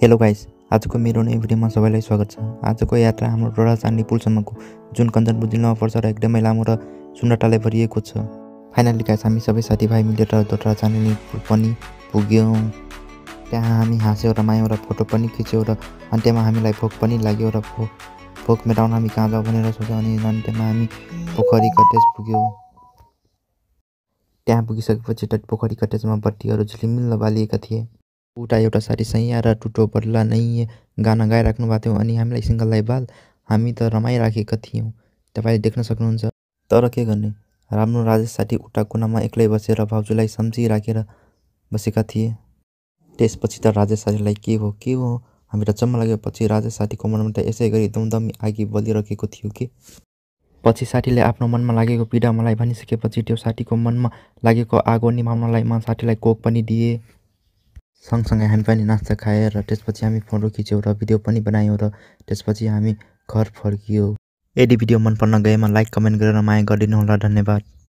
Hello guys, आजको मेरो नयाँ भिडियोमा सबैलाई स्वागत छ। आजको यात्रा हाम्रो डोडा चाँदनी पुलसम्मको, जुन कञ्चनपुर जिल्लामा पर्छ र एकदमै लामो र सुन्दरताले भरिएको छ। फाइनली गाइस, हामी सबै साथीभाइ मिलेर डोडा चाँदनी पुल पनि पुग्यौँ। त्यहाँ हामी हाँस्यौँ, रमायौँ र फोटो पनि खिच्यौँ र अन्त्यमा हामीलाई भोक पनि लाग्यो र भोक मेटाउन हामी कहाँ जाउँ भनेर सोच्यौँ अनि अन्त्यमा हामी पोखरी कटेज पुग्यौँ। त्यहाँ पुगिसकेपछि पोखरी कटेजमा बत्तीहरू झिलिमिल्ल बालिएका थिए। उता एउटा साथी सैया र टुटो बदला नै गाना गाइराख्नु भएको थियो अनि हामीलाई सिङ्गललाई बाल हामी त रमाइराखेका थियौँ, तपाईँले देख्न सक्नुहुन्छ। तर के गर्ने, राम्रो राजेश साथी उता कुनामा एक्लै बसेर भाउजूलाई सम्झिराखेर बसेका थिए। त्यसपछि त राजेश साथीलाई के हो हामी त चम्म लाग्यो। पछि राजेश साथीको मनमा त यसै गरी दमदमी आगि बलिरहेको थियो कि पछि साथीले आफ्नो मनमा लागेको पीडा मलाई भनिसकेपछि त्यो साथीको मनमा लागेको आगो निभाउनलाई म साथीलाई कोक पनि दिएँ। सँगसँगै हामी पनि नास्ता खाएर त्यसपछि हामी फोटो खिच्यौँ र भिडियो पनि बनायौँ र त्यसपछि हामी घर फर्कियौँ। यदि भिडियो मन पर्न गएमा लाइक कमेन्ट गरेर माया गरिदिनु होला। धन्यवाद।